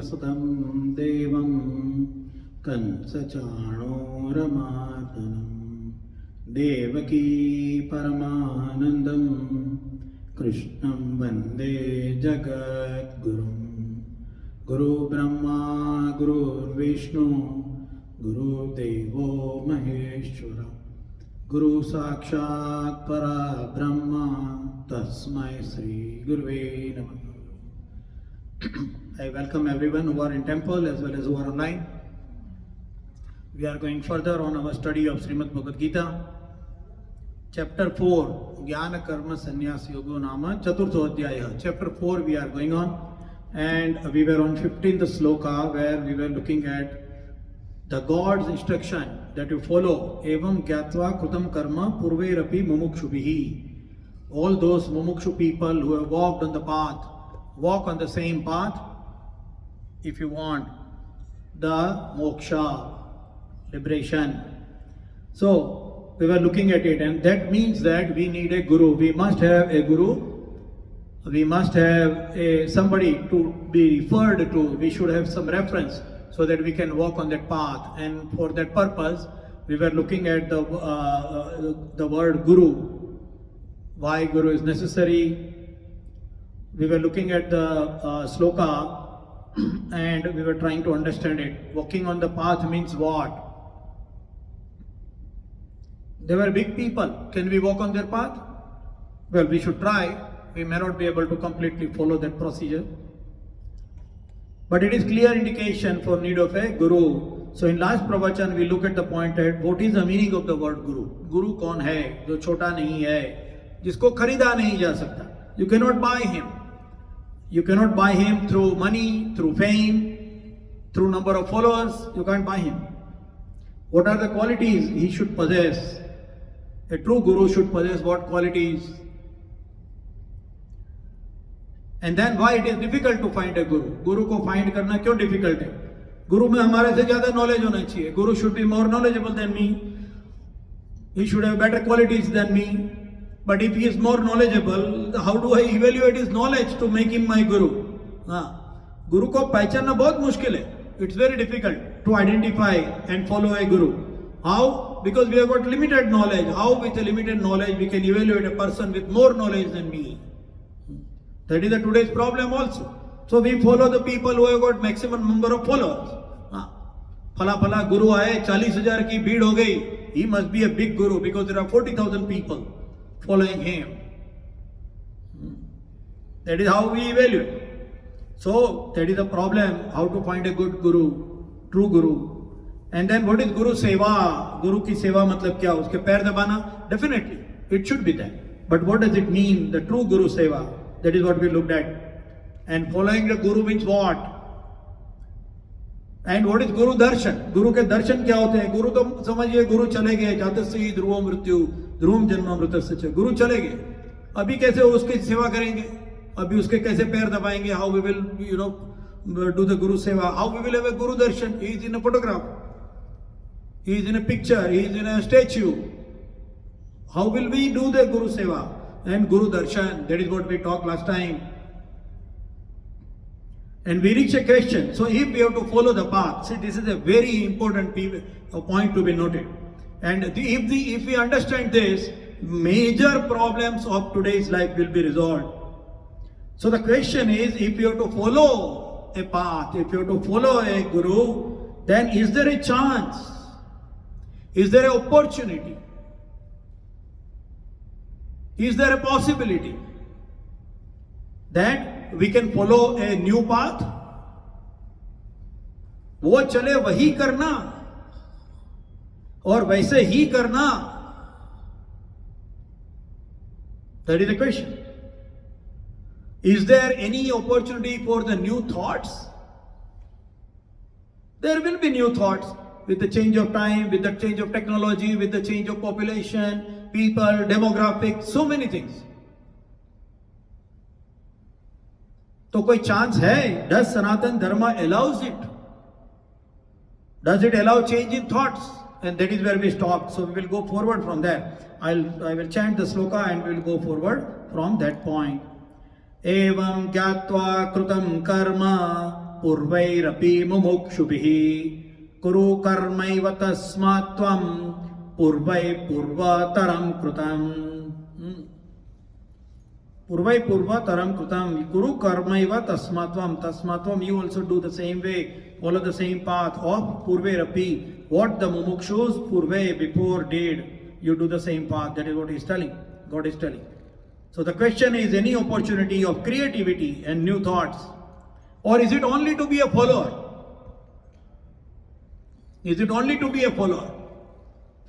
वसुतं देवं कंसचाणूरमार्दनं देवकी परमानन्दं कृष्णं वन्दे जगद्गुरुं। गुरुब्रह्मा गुरुर्विष्णु गुरुदेवो महेश्वर गुरु साक्षात् परब्रह्म तस्मै श्री गुरुवे नमः। I welcome everyone who are in temple as well as who are online. We are going further on our study of Srimad Bhagavad Gita, chapter 4, Jnana Karma Sannyas Yogo Nama Chaturtho Adhyaya. Chapter 4 we are going on, and we were on 15th sloka where we were looking at the God's instruction that you follow. Evam Gyatva Krutam Karma Purvairapi Mumukshubhihi. All those mumukshu people who have walked on the path, walk on the same path if you want the moksha, liberation. So we were looking at it, and that means that we need a guru. We must have a guru. We must have somebody to be referred to. We should have some reference so that we can walk on that path. And for that purpose, we were looking at the word guru. Why guru is necessary. We were looking at the sloka and we were trying to understand it. Walking on the path means what? They were big people. Can we walk on their path? Well, we should try. We may not be able to completely follow that procedure. But it is clear indication for need of a guru. So in last pravachan we look at the point at what is the meaning of the word guru. Guru kaun hai? Jo chota nahi hai, jisko kharida nahi ja sakta. You cannot buy him. You cannot buy him through money, through fame, through number of followers. You can't buy him. What are the qualities he should possess? A true guru should possess what qualities? And then why it is difficult to find a guru? Guru ko find karna क्यों difficult है? Guru में हमारे से ज़्यादा knowledge होना चाहिए. Guru should be more knowledgeable than me. He should have better qualities than me. But if he is more knowledgeable, how do I evaluate his knowledge to make him my guru? Guru को पहचानना बहुत मुश्किल है. It's very difficult to identify and follow a guru. How? Because we have got limited knowledge. How with a limited knowledge we can evaluate a person with more knowledge than me? That is the today's problem also. So we follow the people who have got maximum number of followers. फला फला guru आए 40,000 की भीड़ हो गई. He must be a big guru because there are 40,000 people following him. That is how we evaluate. So that is the problem, how to find a good guru, true guru. And then what is guru seva? Guru ki seva matlab kya? Uske पैर दबाना? Definitely, it should be that. But what does it mean, the true guru seva? That is what we looked at. And following the guru means what? And what is guru darshan? Guru के दर्शन क्या होते हैं? गुरु तो समझिए गुरु चले गए, जातस्य ध्रुवो मृत्यु ध्रुवम जन्मामृतस्य. गुरु चले गए, अभी कैसे उसकी सेवा करेंगे? अभी उसके कैसे पैर दबाएंगे? How we will do the guru seva? How we will have a guru darshan? He is in a photograph, he is in a picture, he is in a statue. How will we do the guru seva and guru darshan? That is what we talked last time. And we reach a question. So if we have to follow the path, see, this is a very important point to be noted. And if we understand this, major problems of today's life will be resolved. So the question is, if you have to follow a path, if you have to follow a guru, then is there a chance? Is there an opportunity? Is there a possibility that we can follow a new path? वो चले वही करना और वैसे ही करना? That is the question. Is there any opportunity for the new thoughts? There will be new thoughts with the change of time, with the change of technology, with the change of population, people, demographics, so many things. तो कोई chance है? Does Sanatan Dharma allows it? Does it allow change in thoughts? And that is where we stopped. So we will go forward from there. I will chant the sloka and we will go forward from that point. Evam gyatva krutam karma पूर्वैरपि मुमुक्षुभिः कुरु कर्मैव तस्मात् त्वं पूर्वै पूर्वतरं कृतं पूर्वै पूर्वतरं कृतं कुरु कर्मैव तस्मात् त्वं you also do the same way, follow the same path of पूर्वैरपि. What the mumukshus पूर्वै before did, you do the same path. That is what he is telling, God is telling. So the question is, any opportunity of creativity and new thoughts, or is it only to be a follower? Is it only to be a follower?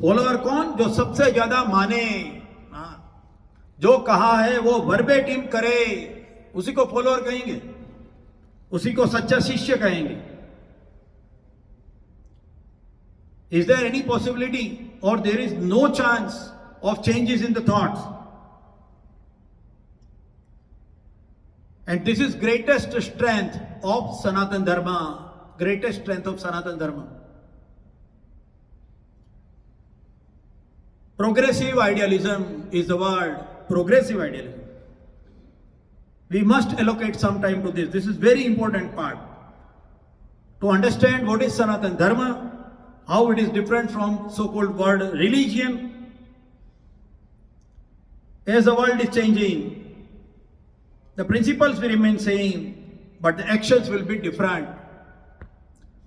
Follower कौन? जो सबसे ज्यादा माने, जो कहा है वो verbatim करे, उसी को फॉलोअर कहेंगे, उसी को सच्चा शिष्य कहेंगे. Is there any possibility or there is no chance of changes in the thoughts? And this is greatest strength of Sanatan Dharma, greatest strength of Sanatan Dharma. Progressive idealism is the word, progressive idealism. We must allocate some time to this. This is very important part. To understand what is Sanatan Dharma, how it is different from so-called word religion. As the world is changing, the principles will remain same, but the actions will be different.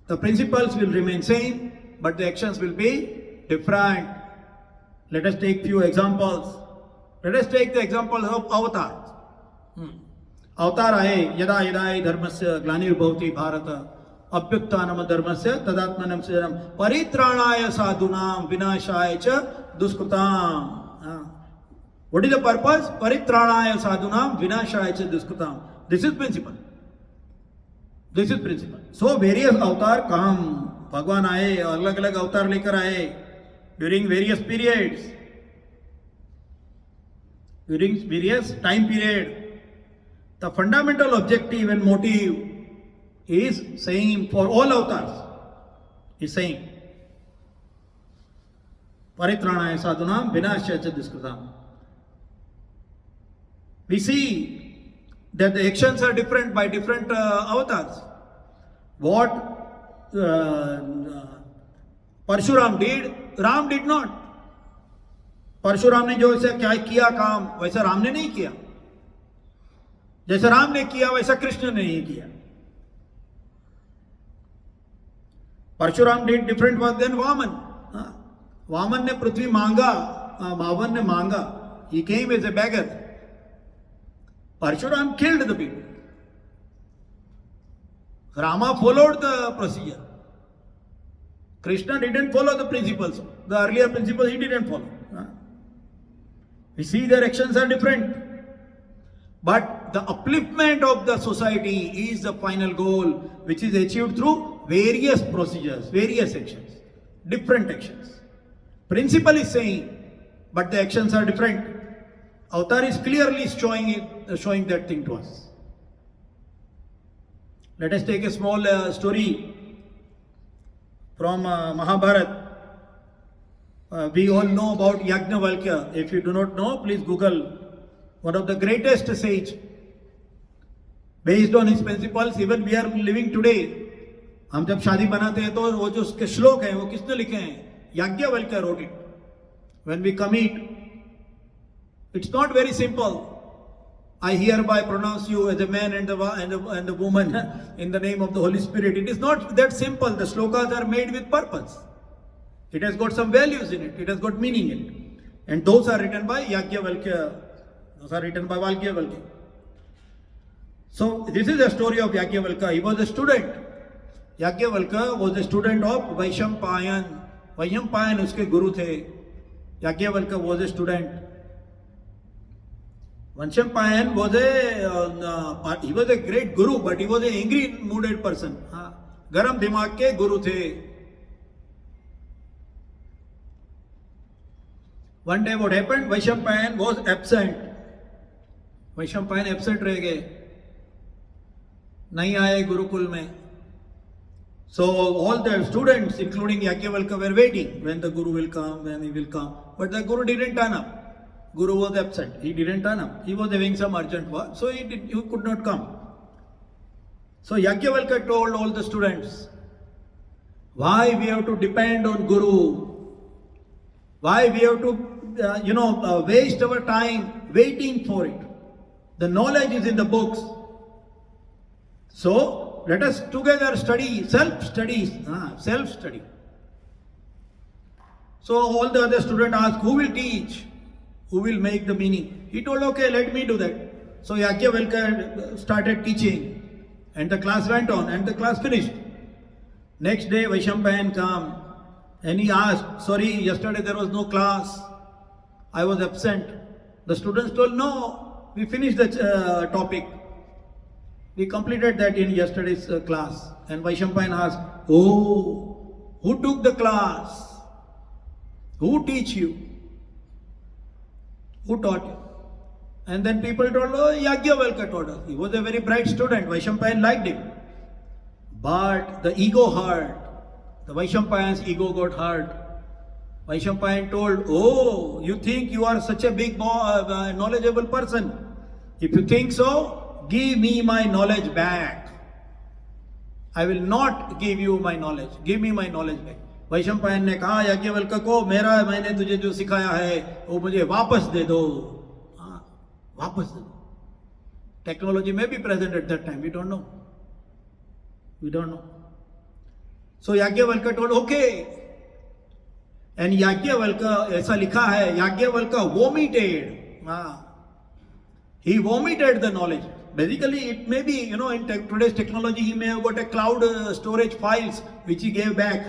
The principles will remain same, but the actions will be different. Let us take few examples. Let us take the example of avatar. अवतार आहे, यदा यदा हि धर्मस्य ग्लानिर्भवति भारत अभ्युत्थानम धर्मस्य तदात्मनं सृजनम् परित्राणाय साधूनां विनाशाय च दुष्कृताम्. What is the purpose? परित्राणाय साधूनां विनाशाय च दुष्कृताम्. This is principle. This is principle. So various अवतार काम भगवान आए, अलग अलग अवतार लेकर आए during various periods, during various time period. The fundamental objective and motive is same for all avatars, is same. Paritranaya sadhunam vinashya cha duskritam. We see that the actions are different by different avatars. What Parshuram did, Ram did not. Parshuram ने जो ऐसा क्या किया काम, वैसा राम ने नहीं किया. जैसा राम ने किया वैसा कृष्ण ने नहीं किया. Parashuram did different work then Vaman. Vaman ने पृथ्वी मांगा, मावन ने मांगा. He came as a beggar. Parashuram killed the people. Rama followed the procedure. Krishna didn't follow the principles. The earlier principles he didn't follow. We see their actions are different. But the upliftment of the society is the final goal, which is achieved through various procedures, various actions, different actions. Principle is same, but the actions are different. Avatar is clearly showing that thing to us. Let us take a small story from Mahabharata. We all know about Yajnavalkya. If you do not know, please Google. One of the greatest sage. Based on his principles, even we are living today. हम जब शादी बनाते हैं तो वो जो उसके श्लोक हैं वो किसने लिखे हैं? Yajnavalkya wrote it. When we commit, it's not very simple. I hereby pronounce you as a man and the woman in the name of the Holy Spirit. It is not that simple. The shlokas are made with purpose. It has got some values in it. It has got meaning in it. And those are written by Yajnavalkya. Those are written by Valkyavalkya. So this is the story of Yajnavalkya. He was a student. Yajnavalkya was a student of Vaishampayan. Vaishampayan uske guru the. Yajnavalkya was a student. Vaishampayan was he was a great guru, but he was an angry mooded person. Garam dimag ke guru the. One day what happened? Vaishampayan was absent. Vaishampayan absent रह गए, नहीं आए गुरुकुल में. So all the students, including Yajnavalkya, were waiting when the guru will come, when he will come. But the guru didn't turn up. Guru was absent. He didn't turn up. He was having some urgent work, so he could not come. So Yajnavalkya told all the students, why we have to depend on Guru? Why we have to, waste our time waiting for it? The knowledge is in the books. So let us together study, self-study. So all the other students asked, who will teach? Who will make the meaning? He told, okay, let me do that. So Yajnavalkya started teaching. And the class went on and the class finished. Next day, Vaishampayan came and he asked, sorry, yesterday there was no class. I was absent. The students told, no, we finished the topic. We completed that in yesterday's class. And Vaishampayan asked, oh, who took the class? Who teach you? Who taught you? And then people told, oh, Yajnavalkya taught us. He was a very bright student. Vaishampayan liked him. But the ego hurt. The Vaishampayan's ego got hurt. Vaishampayan told, oh, you think you are such a big knowledgeable person. If you think so, give me my knowledge back. I will not give you my knowledge. Give me my knowledge back. Vaishampayan ने कहा याज्ञवल्क्य को, मैंने तुझे जो सिखाया है वो मुझे वापस दे दो. वापस दे दो. Technology may be present at that time. We don't know. So Yajnavalkya told, okay. And Yajnavalkya, ऐसा लिखा है, Yajnavalkya vomited. He vomited the knowledge. Basically, it may be, in today's technology, he may have got a cloud storage files which he gave back.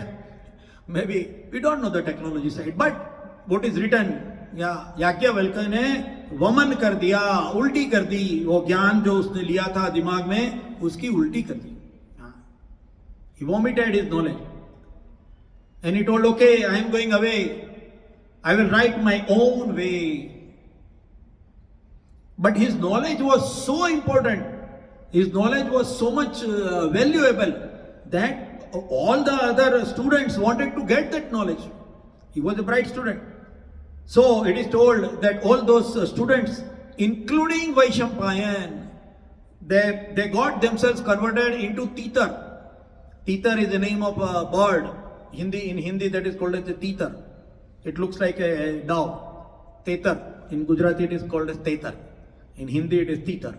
Maybe, we don't know the technology side. But what is written, Yajnavalkya ने वमन कर दिया, उल्टी कर दी. वो ज्ञान जो उसने लिया था दिमाग में, उसकी उल्टी कर दी. He vomited his knowledge. And he told, okay, I am going away. I will write my own way. But his knowledge was so important. His knowledge was so much valuable that all the other students wanted to get that knowledge. He was a bright student. So it is told that all those students, including Vaishampayan, they got themselves converted into Titar. Titar is the name of a bird. In Hindi that is called as a Titar. It looks like a dove. Tetar. In Gujarati it is called as Tetar. In Hindi it is Titar.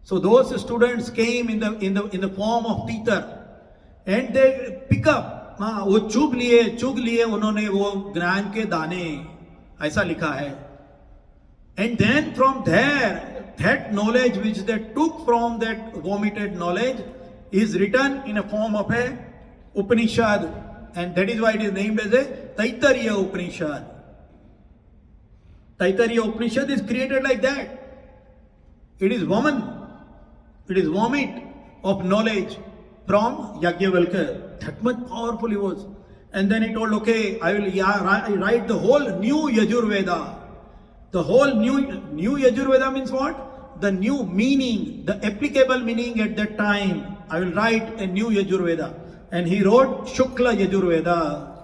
So those students came in the form of Titar. And they pick up. वो चुग लिए उन्होंने वो ज्ञान के दाने. ऐसा लिखा है. And then from there, that knowledge which they took from that vomited knowledge is written in a form of a Upanishad, and that is why it is named as a Taittiriya Upanishad. Taittiriya Upanishad is created like that. It is vomit of knowledge from Yajnavalkya. That much powerful he was. And then he told, okay, I will write the whole new Yajurveda. The whole new Yajurveda means what? The new meaning, the applicable meaning at that time. I will write a new Yajurveda. And he wrote Shukla Yajurveda.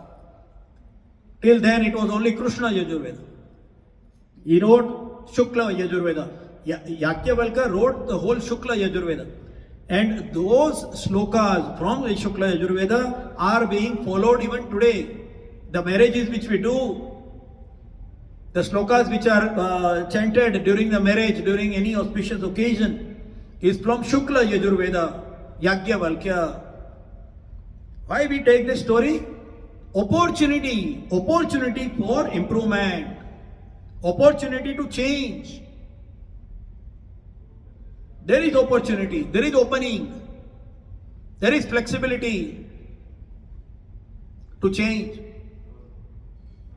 Till then it was only Krishna Yajurveda. He wrote Shukla Yajurveda. Yajnavalkya wrote the whole Shukla Yajurveda. And those slokas from the Shukla Yajurveda are being followed even today. The marriages which we do, the slokas which are chanted during the marriage, during any auspicious occasion, is from Shukla Yajurveda, Yajnavalkya. Why we take this story? Opportunity for improvement, opportunity to change. There is opportunity, there is opening, there is flexibility to change.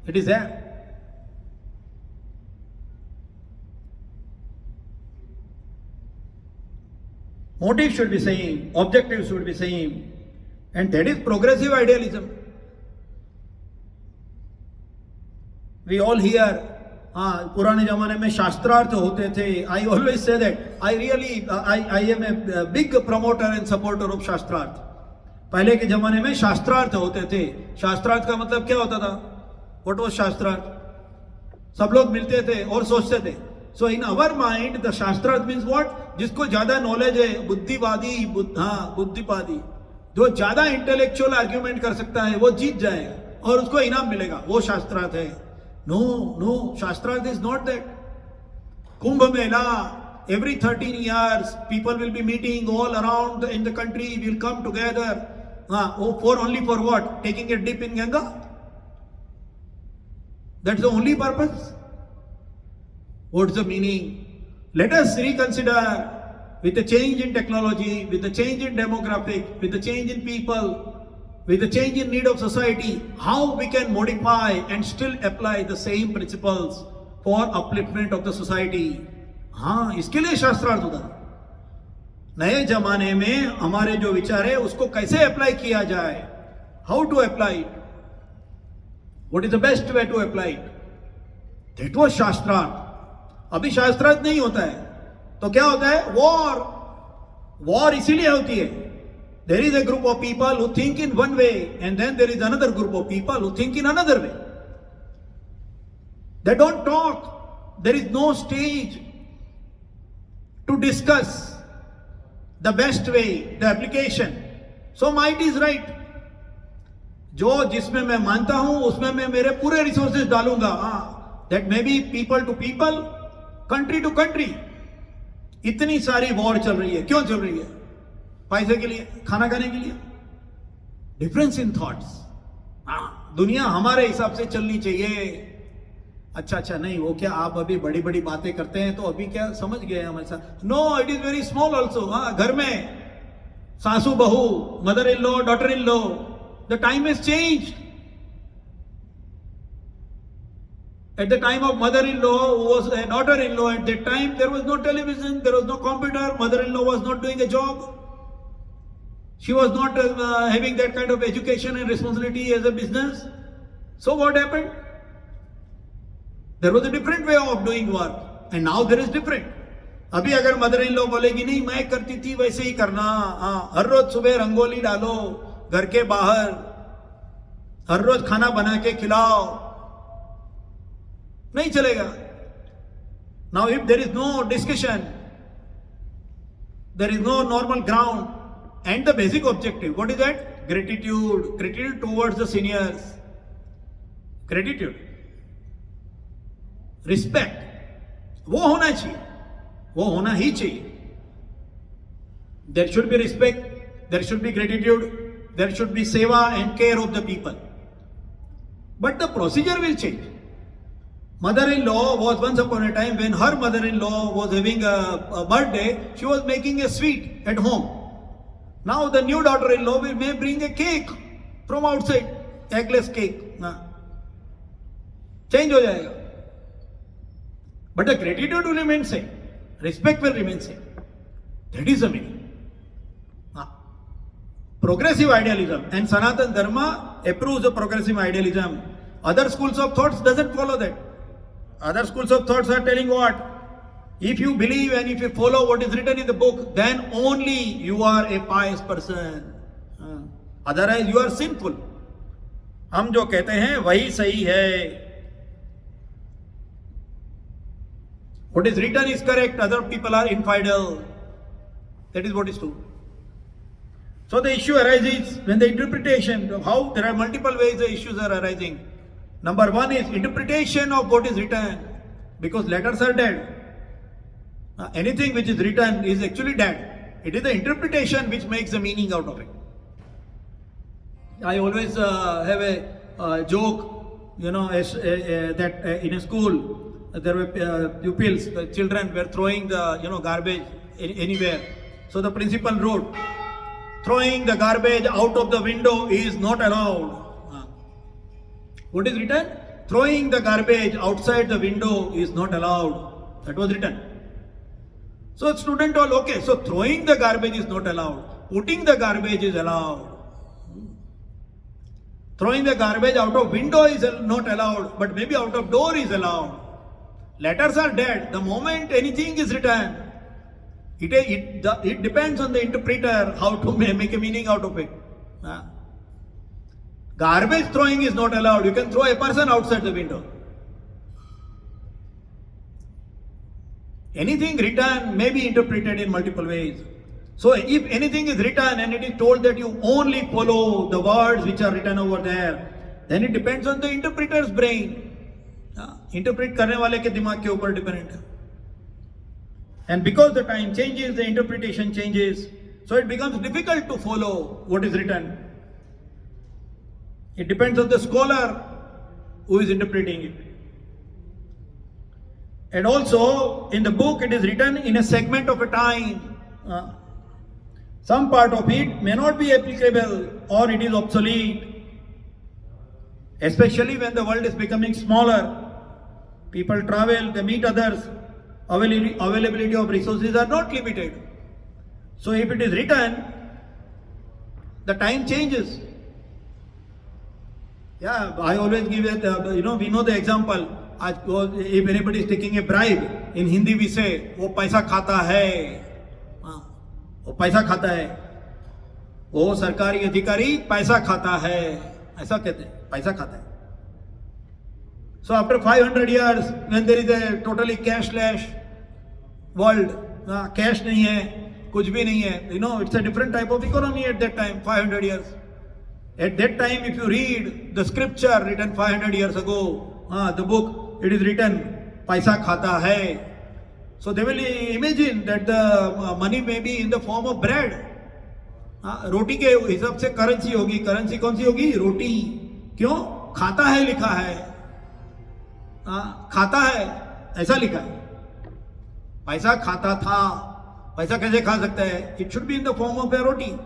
It is there. Motive should be same, objectives should be same, and that is progressive idealism. We all hear, पुराने जमाने में शास्त्रार्थ होते थे. I always say that I am a big promoter and supporter of शास्त्रार्थ. पहले के जमाने में शास्त्रार्थ होते थे. शास्त्रार्थ का मतलब क्या होता था? What was शास्त्रार्थ? सब लोग मिलते थे और सोचते थे. So in our mind, the Shastras means what? जिसको ज्यादा नॉलेज है, बुद्धिवादी, बुद्धिवादी, जो ज्यादा इंटेलेक्चुअल आर्ग्यूमेंट कर सकता है वो जीत जाएगा और उसको इनाम मिलेगा, वो शास्त्रार्थ है. नो, शास्त्रार्थ is not that. Kumbh Mela, every 13 years people will be meeting all around in the country, will come together, only for what? Taking a dip in Ganga. That's the only purpose. What's the meaning? Let us reconsider. With the change in technology, with the change in demographic, with the change in people, with the change in need of society, how we can modify and still apply the same principles for upliftment of the society. हाँ, इसके लिए शास्त्रार्थ होता है. नए जमाने में हमारे जो विचार है उसको कैसे अप्लाई किया जाए, how to apply it, what is the best way to apply it, that was shastrarth. अभी शास्त्रार्थ नहीं होता है तो क्या होता है? वॉर इसीलिए होती है. There is a group of people who think in one way and then there is another group of people who think in another way. They don't talk, there is no stage to discuss the best way, the application. So might is right. जो जिसमें मैं मानता हूं उसमें मैं मेरे पूरे resources डालूंगा. That may be people to people, country to country. इतनी सारी वॉर चल रही है, क्यों चल रही है? पैसे के लिए, खाना खाने के लिए. Difference in thoughts. दुनिया हमारे हिसाब से चलनी चाहिए. अच्छा नहीं, वो क्या आप अभी बड़ी बड़ी बातें करते हैं तो अभी क्या समझ गए हमारे साथ? No, it is very small also. घर में सासू बहू, mother in law, daughter in law, the time is change. At the time of mother in law was a daughter in law. At that time there was no television, there was no computer, mother in law was not doing a job, she was not having that kind of education and responsibility as a business. So what happened? There was a different way of doing work and now there is different. अभी अगर mother in law बोलेगी नहीं मैं करती थी वैसे ही करना, हर रोज सुबह रंगोली डालो घर के बाहर, हर रोज खाना बना के खिलाओ, नहीं चलेगा. Now if there is no discussion, there is no normal ground and the basic objective, what is that? Gratitude towards the seniors, gratitude, respect, वो होना चाहिए, वो होना ही चाहिए. There should be respect, there should be gratitude, there should be seva and care of the people. But the procedure will change. Mother in law was once upon a time when her mother in law was having a birthday, she was making a sweet at home. Now the new daughter in law will may bring a cake from outside, eggless cake. Change हो जाएगा. But the gratitude will remain same, respect will remain same. That is the meaning. Progressive idealism and Sanatana Dharma approves the progressive idealism. Other schools of thoughts doesn't follow that. Other schools of thoughts are telling what? If you believe and if you follow what is written in the book, then only you are a pious person. Otherwise you are sinful. हम जो कहते हैं वही सही है. What is written is correct, other people are infidel. That is what is true. So the issue arises when the interpretation of how there are multiple ways the issues are arising. Number one is interpretation of what is written, because letters are dead. Anything which is written is actually dead. It is the interpretation which makes the meaning out of it. I always have a joke, that in a school, there were pupils, the children were throwing the garbage anywhere. So the principal wrote, throwing the garbage out of the window is not allowed. What is written? Throwing the garbage outside the window is not allowed. That was written. So student all, okay, so throwing the garbage is not allowed, putting the garbage is allowed. Throwing the garbage out of window is not allowed, but maybe out of door is allowed. Letters are dead. The moment anything is written, it depends on the interpreter how to make a meaning out of it. Garbage throwing is not allowed. You can throw a person outside the window. Anything written may be interpreted in multiple ways. So if anything is written and it is told that you only follow the words which are written over there, then it depends on the interpreter's brain. Interpret करने वाले के दिमाग के ऊपर dependent है. And because the time changes, the interpretation changes. So it becomes difficult to follow what is written. It depends on the scholar who is interpreting it. And also, in the book, it is written in a segment of a time. Some part of it may not be applicable or it is obsolete. Especially when the world is becoming smaller. People travel, they meet others. Availability of resources are not limited. So if it is written, the time changes. Yeah, I always give it, we know the example. If anybody is taking a bribe, in Hindi we say, वो पैसा खाता है. वो पैसा खाता है. वो सरकारी अधिकारी पैसा खाता है. ऐसा कहते हैं, पैसा खाता है. So after 500 years, when there is a totally cashless world, cash नहीं है, कुछ भी नहीं है, it's a different type of economy at that time, 500 years. At that time, if you read the scripture written 500 years ago, the book, it is written, paisa khata hai. So they will imagine that the money may be in the form of bread. रोटी के हिसाब से currency होगी. Currency कौन सी होगी? रोटी. क्यों? खाता है लिखा है. खाता है ऐसा लिखा है. पैसा खाता था. पैसा कैसे खा सकता है? It should be in the form of a roti.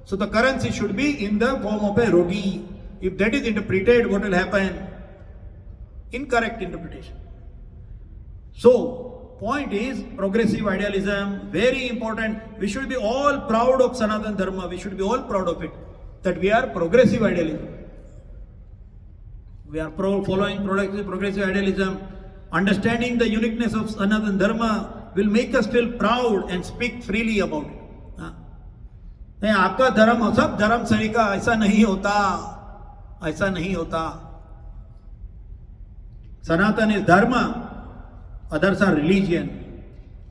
So the currency should be in the form of a roti. If that is interpreted, what will happen? Incorrect interpretation. So, point is progressive idealism, very important. We should be all proud of Sanatana Dharma. We should be all proud of it. That we are progressive idealism. We are following progressive idealism. Understanding the uniqueness of Sanatana Dharma will make us feel proud and speak freely about it. नहीं, आपका धर्म सब धर्म सही का ऐसा नहीं होता. ऐसा नहीं होता. Sanatan is dharma, others are religion.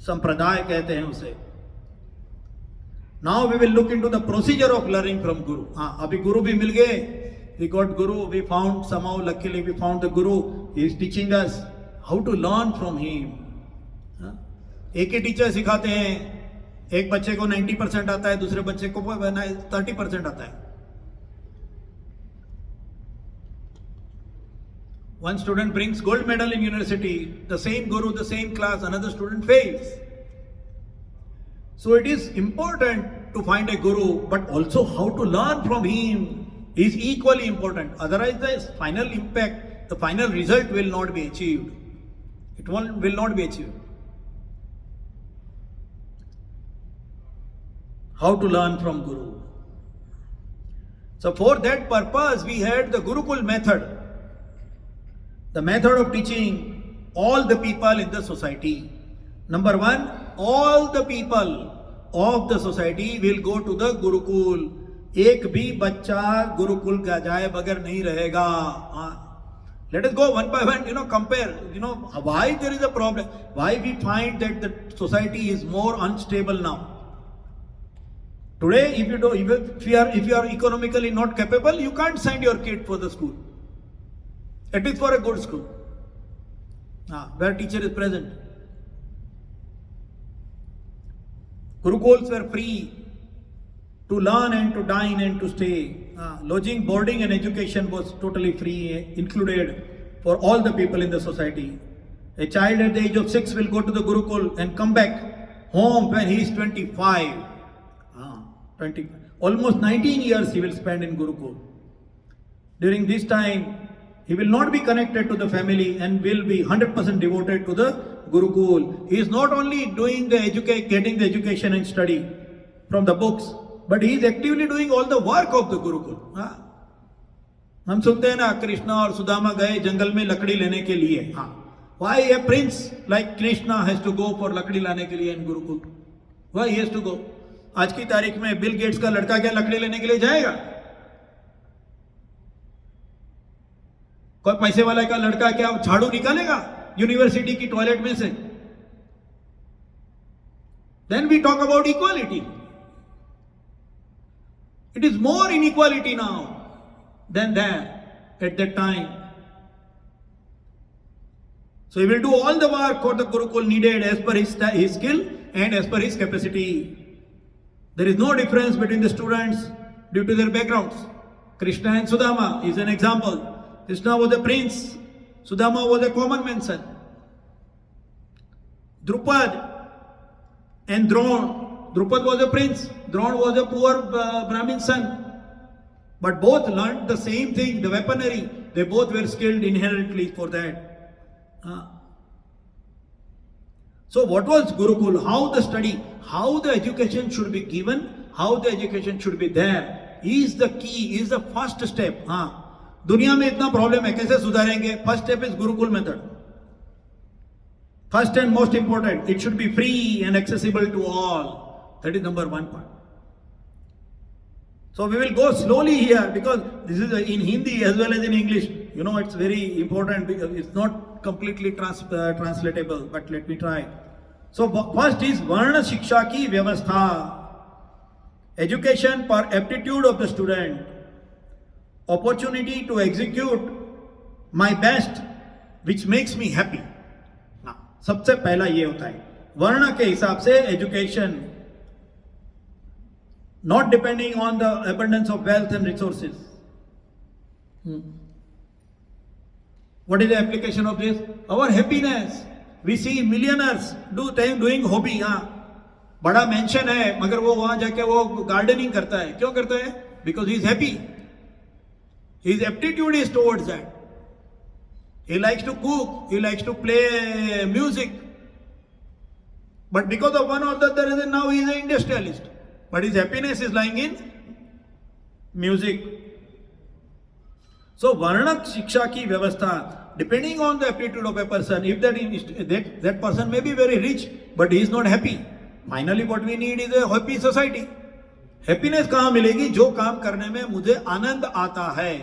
संप्रदाय कहते हैं उसे. Now we will look into the procedure of learning from guru. अभी गुरु भी मिल गए. We got guru. We found somehow luckily we found the guru. He is teaching us how to learn from him. एक ही टीचर सिखाते हैं. एक बच्चे को 90% आता है, दूसरे बच्चे को 30% आता है. One student brings gold medal in university, the same guru, the same class, another student fails. So it is important to find a guru, but also how to learn from him is equally important. Otherwise the final impact, the final result will not be achieved. It will not be achieved. How to learn from Guru. So for that purpose, we had the Gurukul method. The method of teaching all the people in the society. Number one, all the people of the society will go to the Gurukul. एक भी बच्चा गुरुकुल का जाए बगैर नहीं रहेगा. Let us go one by one, compare, why there is a problem. Why we find that the society is more unstable now. Today, if you are economically not capable, you can't send your kid for the school. At least for a good school, where teacher is present. Gurukuls were free to learn and to dine and to stay. Lodging, boarding and education was totally free, included for all the people in the society. A child at the age of 6 will go to the Gurukul and come back home when he is 25. Almost 19 years he will spend in Gurukul. During this time, he will not be connected to the family and will be 100% devoted to the Gurukul. He is not only doing getting the education and study from the books, but he is actively doing all the work of the Gurukul. हम सुनते हैं ना, कृष्णा और सुदामा गए जंगल में लकड़ी लेने के लिए. Why a prince like Krishna has to go for लकड़ी लाने के लिए in Gurukul? Why he has to go? आज की तारीख में बिल गेट्स का लड़का क्या लकड़ी लेने के लिए जाएगा? कोई पैसे वाले का लड़का क्या झाड़ू निकालेगा यूनिवर्सिटी की टॉयलेट में से? Then we talk about equality. It is more inequality now than that at that time. So he will do all the work for the Gurukul needed as per his skill and as per his capacity. There is no difference between the students due to their backgrounds. Krishna and Sudama is an example. Krishna was a prince, Sudama was a common man's son. Drupad and Drona. Drupad was a prince, Drona was a poor Brahmin son. But both learned the same thing, the weaponry. They both were skilled inherently for that. So what was Gurukul? How the study, how the education should be given, how the education should be there is the key, is the first step. दुनिया में इतना problem है, कैसे सुधारेंगे? First step is gurukul method. First and most important, it should be free and accessible to all. That is number one part. So we will go slowly here because this is in Hindi as well as in English. You know, it's very important because it's not completely translatable, but let me try. So first is Varna Shiksha ki Vyavastha. Education per aptitude of the student. Opportunity to execute my best which makes me happy. सबसे पहला ये होता है वर्ण के हिसाब से education, not depending on the abundance of wealth and resources. What is the application of this? Our happiness. We see millionaires doing hobby. बड़ा मेंशन है मगर वो वहां जाके वो गार्डनिंग करता है. क्यों करता है? Because he is happy. His aptitude is towards that. He likes to cook, he likes to play music. But because of one or the other reason, now he is an industrialist. But his happiness is lying in music. So, Varna Shiksha ki Vyavastha, depending on the aptitude of a person, if that person may be very rich, but he is not happy. Finally, what we need is a happy society. Happiness कहाँ मिलेगी? जो काम करने में मुझे आनंद आता है.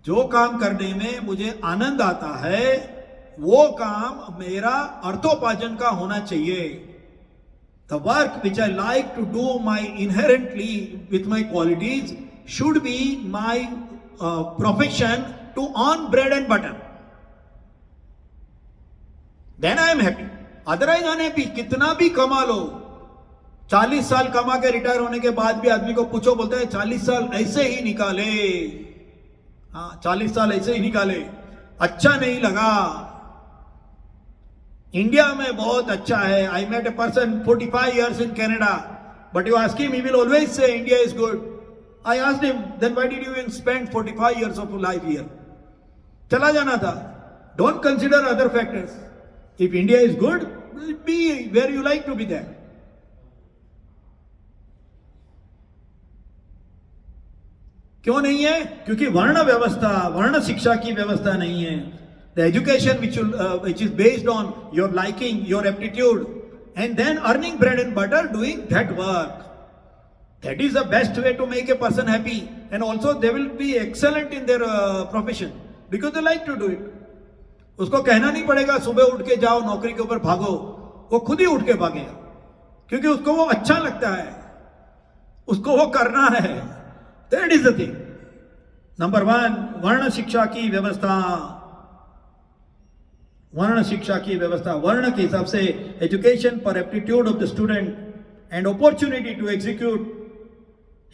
जो काम करने में मुझे आनंद आता है वो काम मेरा अर्थोपार्जन का होना चाहिए. The work which I like to do my inherently with my qualities should be my profession to earn bread and butter. Then I am happy. Otherwise unhappy. कितना भी कमा लो, 40 साल कमा के रिटायर होने के बाद भी आदमी को पूछो, बोलता है 40 साल ऐसे ही निकाले. 40 साल ऐसे ही निकाले, अच्छा नहीं लगा. इंडिया में बहुत अच्छा है. I met a person 45 years in Canada, but you ask him, he will always say India is good. I asked him, then why did you even spend 45 years of life here? चला जाना था. Don't consider other factors. If India is good, be where you like to be there. क्यों नहीं है? क्योंकि वर्ण व्यवस्था, वर्ण शिक्षा की व्यवस्था नहीं है. The education which is based on your liking, your aptitude, and then earning bread and butter, doing that work. That is the best way to make a person happy, and also they will be excellent in their profession because they like to do it. उसको कहना नहीं पड़ेगा सुबह उठ के जाओ नौकरी के ऊपर भागो, वो खुद ही उठ के भागेगा क्योंकि उसको वो अच्छा लगता है, उसको वो करना है. That is the thing. Number one, वर्ण शिक्षा की व्यवस्था. वर्ण शिक्षा की व्यवस्था, वर्ण के हिसाब से एजुकेशन पर aptitude of the student and opportunity to execute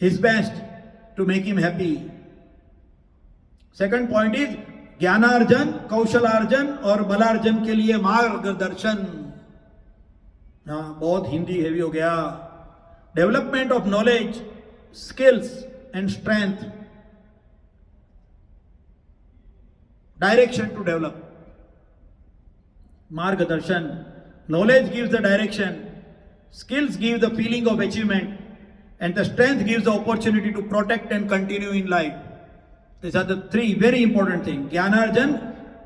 his best to make him happy. Second point is gyanarjan, kaushalarjan और बलार्जन के लिए मार्गदर्शन. बहुत हिंदी हेवी हो गया. Development of knowledge, skills and strength, direction to develop. Margadarshan, knowledge gives the direction, skills give the feeling of achievement, and the strength gives the opportunity to protect and continue in life. These are the three very important things. Jnanarjan,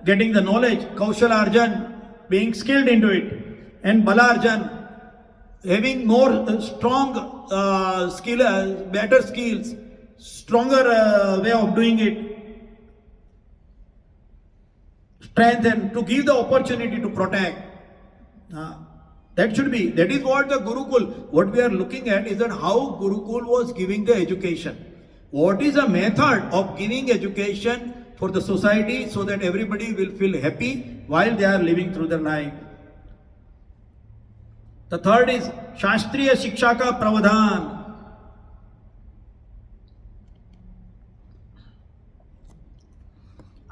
getting the knowledge, Kaushalarjan, being skilled into it, and Balarjan, having more strong better skills, stronger way of doing it, strength, and to give the opportunity to protect. That should be. That is what the Gurukul, what we are looking at is that how Gurukul was giving the education. What is the method of giving education for the society so that everybody will feel happy while they are living through their life. The third is Shastriya Shiksha ka Pravadhan.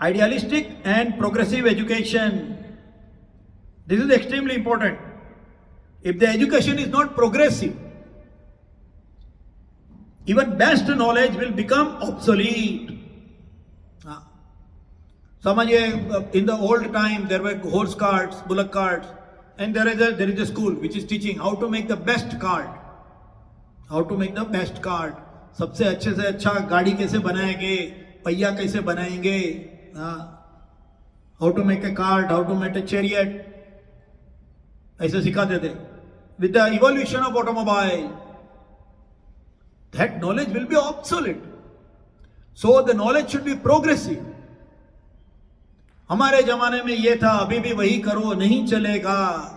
Idealistic and progressive education. This is extremely important. If the education is not progressive, even best knowledge will become obsolete. समझिए, in the old time there were horse carts, bullock carts, and there is a school which is teaching how to make the best cart. How to make the best cart. सबसे अच्छे से अच्छा गाड़ी कैसे बनाएंगे, पहिया कैसे बनाएंगे, how to make a cart, how to make a chariot, ऐसे सिखाते थे. With the evolution of automobile, that knowledge will be obsolete. So the knowledge should be progressive. हमारे जमाने में ये था, अभी भी वही करो, नहीं चलेगा.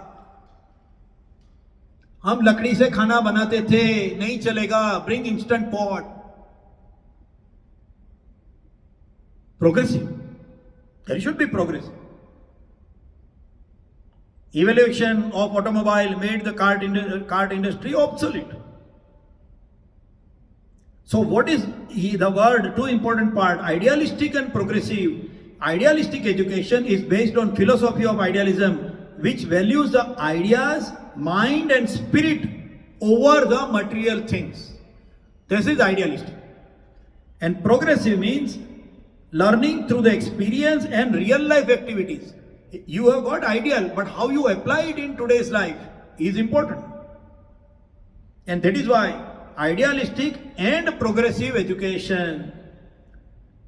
हम लकड़ी से खाना बनाते थे, नहीं चलेगा, bring instant pot. Progressive. There should be progressive. Evolution of automobile made the cart industry obsolete. So what is the word, two important part, idealistic and progressive. Idealistic education is based on philosophy of idealism, which values the ideas, mind and spirit over the material things. This is idealistic. And progressive means learning through the experience and real life activities. You have got ideal, but how you apply it in today's life is important. And that is why idealistic and progressive education.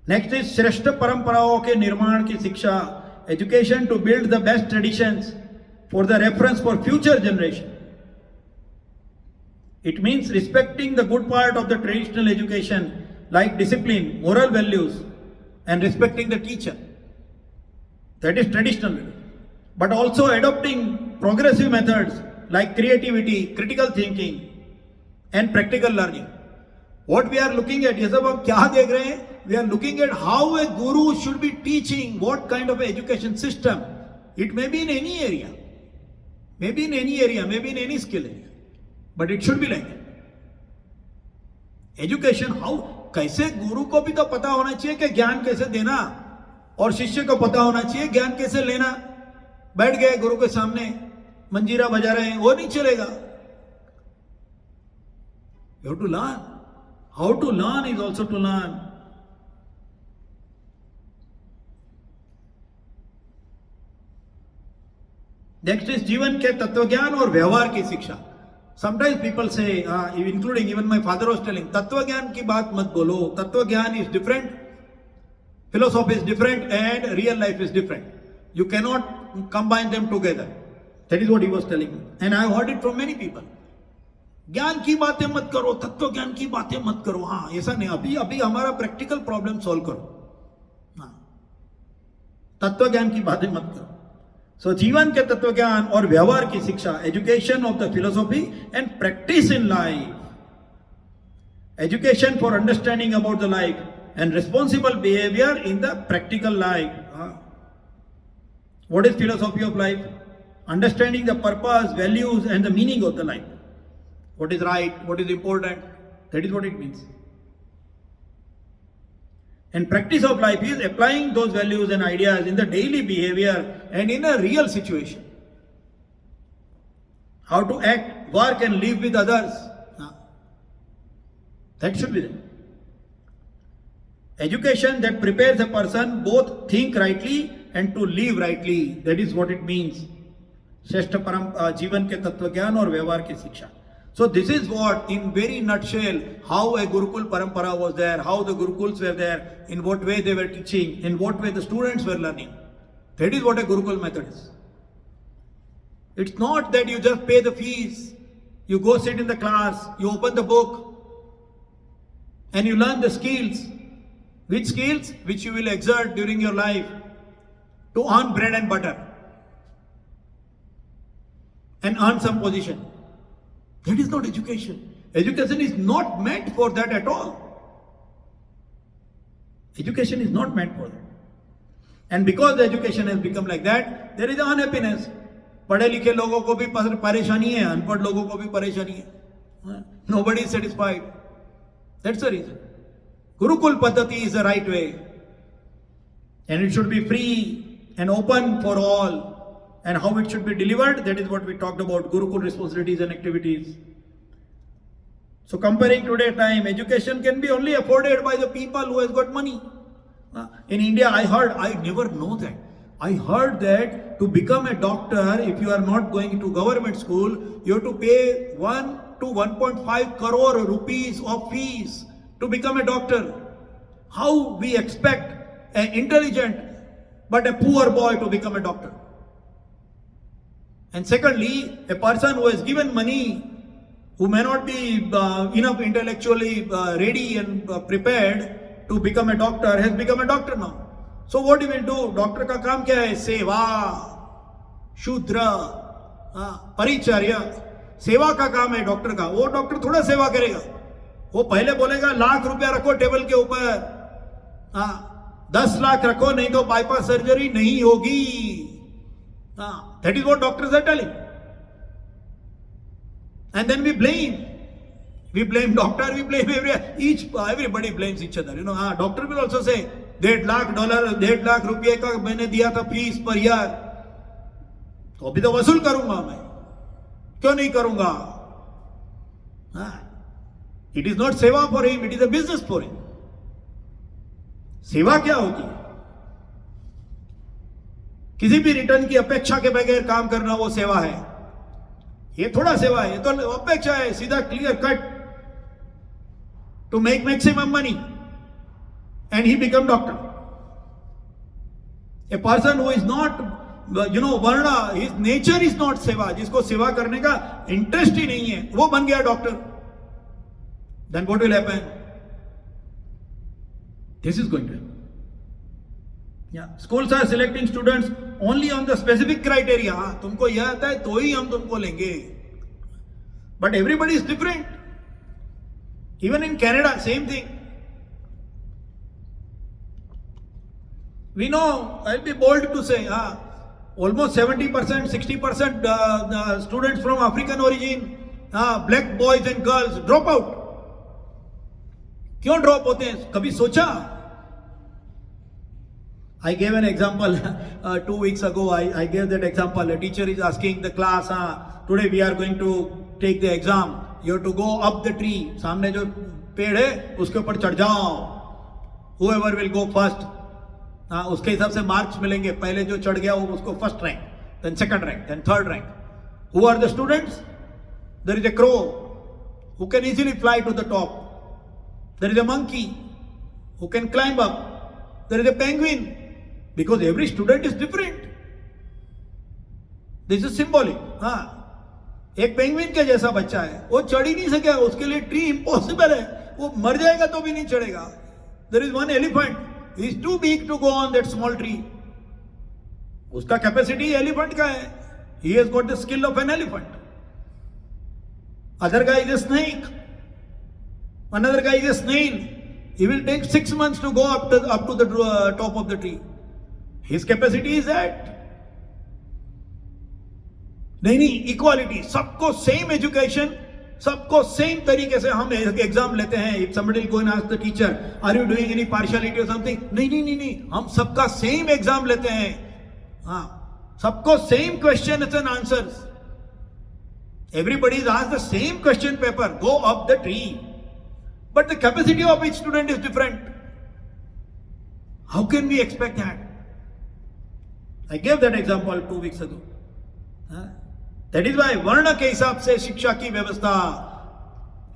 Next is Shrestha Paramparaon ke Nirman ki Shiksha. Education to build the best traditions for the reference for future generation. It means respecting the good part of the traditional education like discipline, moral values and respecting the teacher. That is traditional. But also adopting progressive methods like creativity, critical thinking and practical learning. What we are looking at, ये सब हम क्या देख रहे हैं? We are looking at how a guru should be teaching, what kind of education system. It may be in any area, maybe in any area, maybe in any skill area, but it should be like that. Education, how? कैसे गुरु को भी तो पता होना चाहिए कि ज्ञान कैसे देना, और शिष्य को पता होना चाहिए ज्ञान कैसे लेना. बैठ गए गुरु के सामने, मंजीरा बजा रहे हैं, वो नहीं चलेगा. You have to learn. How to learn is also to learn. Next is जीवन के तत्वज्ञान और व्यवहार की शिक्षा. Sometimes people say, including even my father was telling, तत्वज्ञान की बात मत बोलो. तत्वज्ञान is different, philosophy is different, and real life is different. You cannot combine them together. That is what he was telling me, and I have heard it from many people. ज्ञान की बातें मत करो, तत्व ज्ञान की बातें मत करो. हाँ, ऐसा नहीं. अभी अभी हमारा प्रैक्टिकल प्रॉब्लम सॉल्व करो. हाँ, तत्व ज्ञान की बातें मत करो. सो जीवन के तत्व ज्ञान और व्यवहार की शिक्षा, education of the philosophy and practice in life. Education for understanding about the life and responsible behavior in the practical life. What is philosophy of life? Understanding the purpose, values and the meaning of the life. What is right, what is important, that is what it means. And practice of life is applying those values and ideas in the daily behavior and in a real situation. How to act, work and live with others. That should be there. Education that prepares a person both think rightly and to live rightly. That is what it means. Shrestha जीवन के तत्वज्ञान और व्यवहार की शिक्षा. So this is what, in very nutshell, how a Gurukul Parampara was there, how the Gurukuls were there, in what way they were teaching, in what way the students were learning. That is what a Gurukul method is. It's not that you just pay the fees, you go sit in the class, you open the book, and you learn the skills. Which skills? Which you will exert during your life to earn bread and butter. and earn some position. That is not education. Education is not meant for that at all. Education is not meant for that. And because the education has become like that, there is unhappiness. पढ़े लिखे लोगों को भी परेशानी है, अनपढ़ लोगों को भी परेशानी है. Nobody is satisfied. That's the reason. Gurukul Paddhati is the right way. And it should be free and open for all. And how it should be delivered, that is what we talked about, Gurukul responsibilities and activities. So comparing today's time, education can be only afforded by the people who has got money. In India, I never know that. I heard that to become a doctor, if you are not going to government school, you have to pay 1 to 1.5 crore rupees of fees to become a doctor. How we expect an intelligent but a poor boy to become a doctor? And secondly, a person who has given money, who may not be enough intellectually ready and prepared to become a doctor, has become a doctor now. So what he will do? Doctor का काम क्या है? सेवा, शूद्र, परिचर्या. सेवा का काम है डॉक्टर का. वो डॉक्टर थोड़ा सेवा करेगा. वो पहले बोलेगा लाख रुपया रखो टेबल के ऊपर, 10 लाख रखो, नहीं तो बाईपास सर्जरी नहीं होगी. That is what doctors are telling. And then we blame. We blame doctor, we blame everybody blames each other. Doctor will also say, $1.5 lakh रुपये का मैंने दिया था फीस पर ईयर, तो अभी तो वसूल करूंगा मैं, क्यों नहीं करूंगा? It is not सेवा for him, it is a business for him. सेवा क्या होती है? किसी भी रिटर्न की अपेक्षा के बगैर काम करना वो सेवा है. ये थोड़ा सेवा है, ये तो अपेक्षा है, सीधा clear cut, to make maximum money. And he become doctor. A person who is not, varna, his nature is not seva, जिसको सेवा करने का इंटरेस्ट ही नहीं है, वो बन गया doctor. Then what will happen? This is going to happen. Yeah. Schools are selecting students only on the specific criteria. तुमको यह आता है तो ही हम तुमको लेंगे. But everybody is different. Even in Canada, same thing. We know, I'll be bold to say, almost 70%, 60% students from African origin, black boys and girls drop out. क्यों drop होते हैं? कभी सोचा? I gave an example 2 weeks ago. I gave that example. A teacher is asking the class, today we are going to take the exam. You have to go up the tree. सामने जो पेड़ है उसके ऊपर चढ़ जाओ. Whoever will go first, उसके हिसाब से मार्क्स मिलेंगे. पहले जो चढ़ गया वो उसको first rank, then second rank, then third rank. Who are the students? There is a crow who can easily fly to the top. There is a monkey who can climb up. There is a penguin, because every student is different. This is symbolic. एक penguin के जैसा बच्चा है, वो चढ़ ही नहीं सकेगा, उसके लिए ट्री इम्पॉसिबल है, वो मर जाएगा तो भी नहीं चढ़ेगा. There is one elephant, he is too big to go on that small tree. उसका कैपेसिटी एलिफेंट का है. He has got the skill of an elephant. Other guy is a snake. Another guy is a snail. He will take 6 months to go up to the top of the tree. His capacity is that. नहीं, equality, सबको same education, सबको same तरीके से हम exam लेते हैं. If somebody will go and ask the teacher, are you doing any partiality or something? नहीं, हम सबका सेम एग्जाम लेते हैं. सबको same question and answers. Everybody is asked the same question paper, go up the tree. But the capacity of each student is different. How can we expect that? I gave that example 2 weeks ago. That is why वर्ण के हिसाब से शिक्षा की व्यवस्था,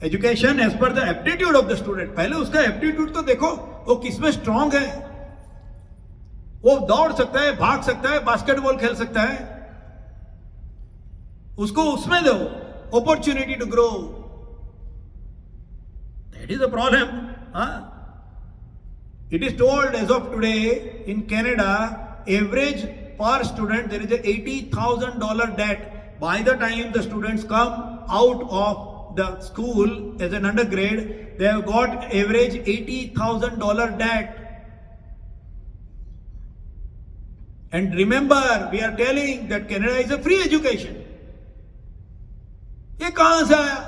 education as per the aptitude of the student. पहले उसका aptitude तो देखो, वो किसमें स्ट्रांग है. वो दौड़ सकता है, भाग सकता है, बास्केटबॉल खेल सकता है, उसको उसमें दो opportunity to grow. That is the problem. It is told as of today in Canada, average per student there is a $80,000 debt by the time the students come out of the school as an undergrad, they have got average $80,000 debt. And remember, we are telling that Canada is a free education. ये कहां से आया?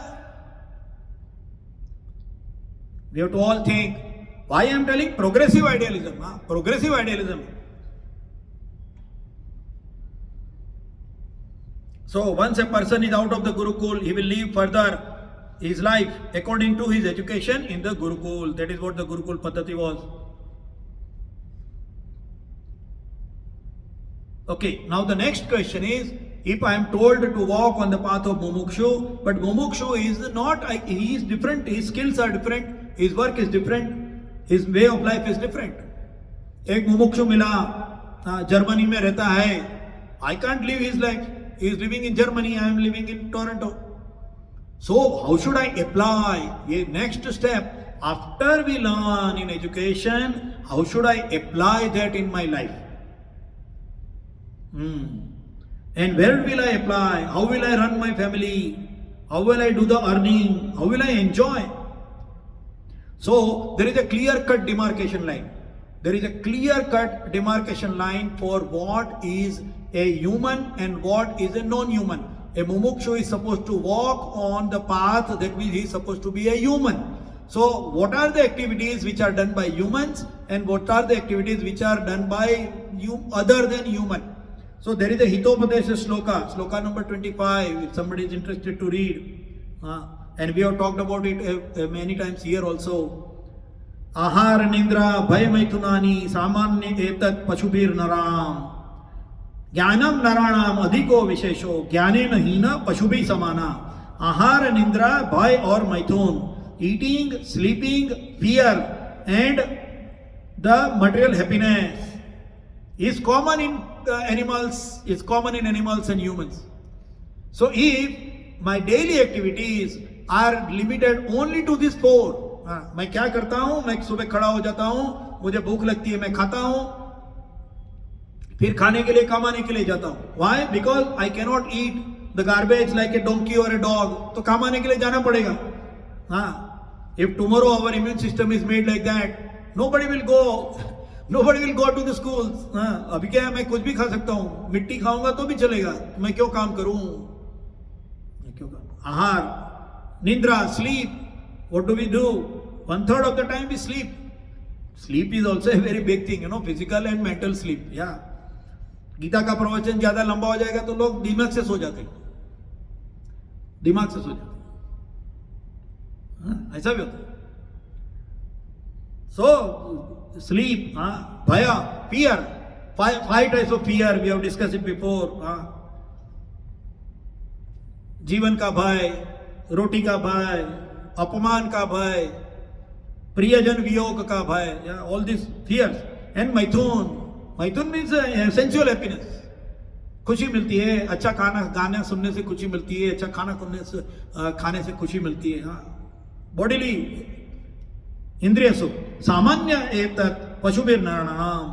We have to all think. Why I am telling progressive idealism? Progressive idealism. So once a person is out of the Gurukul, he will live further his life according to his education in the Gurukul. That is what the Gurukul Paddhati was. Okay, now the next question is, if I am told to walk on the path of Mumukshu, but Mumukshu is not, he is different, his skills are different, his work is different, his way of life is different. एक मुमुक्षु मिला, Germany में रहता है, I can't live his life. He is living in Germany, I am living in Toronto. So how should I apply? Ye next step, after we learn in education, how should I apply that in my life? And where will I apply? How will I run my family? How will I do the earning? How will I enjoy? So there is a clear-cut demarcation line. There is a clear-cut demarcation line for what is a human and what is a non-human. A mumukshu is supposed to walk on the path, that means he is supposed to be a human. So what are the activities which are done by humans and what are the activities which are done by other than human? So there is a Hitopadesha sloka, sloka number 25, if somebody is interested to read. And we have talked about it many times here also. Ahar nindra bhaya maitunani samanya etat pashubir naram. Jnanam naranam adhiko vishesho jnanena hina pashubhi samana. Ahar nindra bhaya or maitun. Eating, sleeping, fear and the material happiness is common in animals, is common in animals and humans. So if my daily activities are limited only to this four, मैं क्या करता हूं, मैं सुबह खड़ा हो जाता हूं, मुझे भूख लगती है, मैं खाता हूं, फिर खाने के लिए कमाने के लिए जाता हूं. Why? Because I cannot eat the garbage like a donkey or a dog. तो कमाने के लिए जाना पड़ेगा. If tomorrow our immune system is made like that, nobody will go to the schools. अभी क्या है, मैं कुछ भी खा सकता हूँ, मिट्टी खाऊंगा तो भी चलेगा, मैं क्यों काम करूँ? आहार, निद्रा, sleep. What do we do? 1/3 of the time we sleep. Sleep is also a very big thing, physical and mental sleep. Yeah. Gita का प्रवचन ज्यादा लंबा हो जाएगा तो लोग दिमाग से सो जाते हैं, ऐसा भी होता है. So sleep, bhaya, fear, five types of fear, we have discussed it before. जीवन का भय, रोटी का भय, अपमान का भय, प्रियजन वियोग का भय, all these fears. And maithun means sensual happiness. खुशी मिलती है, अच्छा गाना सुनने से खुशी मिलती है, अच्छा खाना खाने से खुशी मिलती है. बॉडीली इंद्रिय सुख. सामान्य एतत् पशुभिर नराणाम.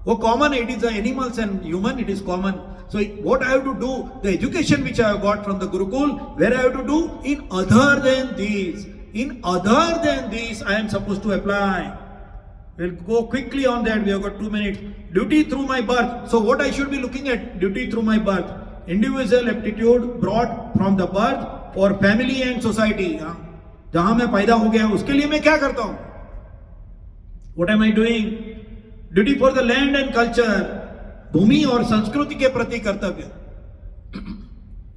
वो common, it is animals and human, it is common. So what I have to do, the education which I have got from the Gurukul, where I have to do? In other than these. In other than these, I am supposed to apply. We'll go quickly on that, we have got 2 minutes. Duty through my birth. So what I should be looking at? Duty through my birth. Individual aptitude brought from the birth for family and society. जहां मैं पैदा हो गया उसके लिए मैं क्या करता हूं? What am I doing? Duty for the land and culture. भूमि और संस्कृति के प्रति कर्तव्य.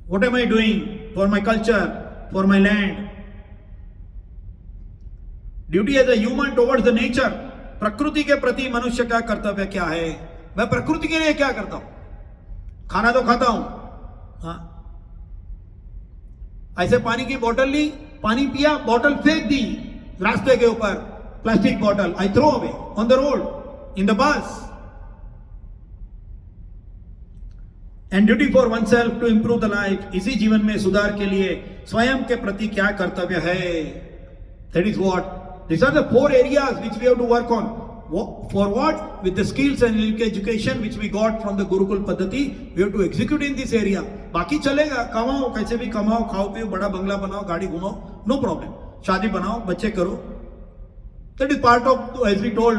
What am I doing for my culture, for my land? Duty as a human towards the nature. प्रकृति के प्रति मनुष्य का कर्तव्य क्या है? मैं प्रकृति के लिए क्या करता हूं? खाना तो खाता हूं, ऐसे पानी की बोतल ली, पानी पिया, बोतल फेंक दी रास्ते के ऊपर, प्लास्टिक बोतल, I throw away on the road, in the bus. And duty for one self to improve the life. इसी जीवन में सुधार के लिए स्वयं के प्रति क्या कर्तव्य है? That is what, these are the 4 areas which we have to work on. For what? With the skills and education which we got from the Gurukul Paddhati, we have to execute in this area. बाकी चलेगा, कमाओ कैसे भी कमाओ, खाओ पियो, बड़ा बंगला बनाओ, गाड़ी घुमाओ, no problem. शादी बनाओ, बच्चे करो. That is part of, as we told,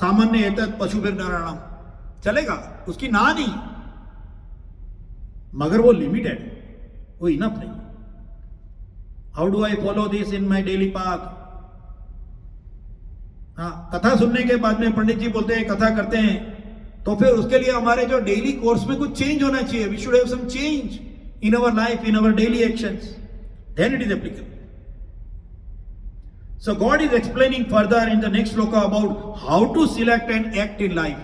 सामान्य एतत् पशु नराणाम. चलेगा, उसकी ना नहीं, मगर वो लिमिटेड, वो इनफ नहीं. How do I follow this in my daily path? कथा सुनने के बाद में पंडित जी बोलते हैं कथा करते हैं, तो फिर उसके लिए हमारे जो डेली कोर्स में कुछ चेंज होना चाहिए. We should have some change in our life, in our daily actions, then it is applicable. So God is explaining further in the next sloka about how to select and act in life,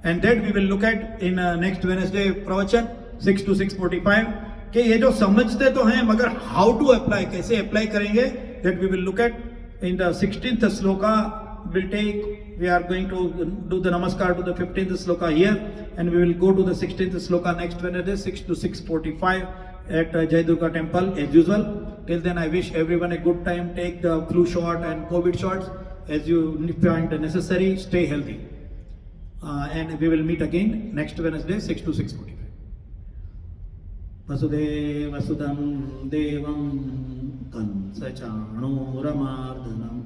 and that we will look at in next Wednesday pravachan 6 to 6:45. कि ये जो समझते तो हैं मगर how to apply, कैसे apply करेंगे, that we will look at in the 16th sloka. Will take, we are going to do the namaskar to the 15th sloka here, and we will go to the 16th sloka next Wednesday 6 to 6:45 at Jai Durga temple as usual. Till then I wish everyone a good time. Take the flu shot and COVID shots as you find necessary. Stay healthy, and we will meet again next Wednesday 6 to 6:45. Vasudevasudam devam kansachanuramardanam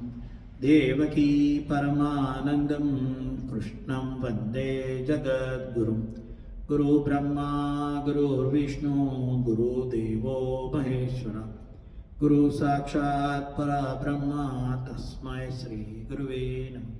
Devaki परमानंदम कृष्णं वंदे जगद्गुरुं. गुरु ब्रह्मा गुरुर्विष्णु गुरुदेवो महेश्वर, गुरु साक्षात् परब्रह्म तस्मै श्री गुरुवे नमः.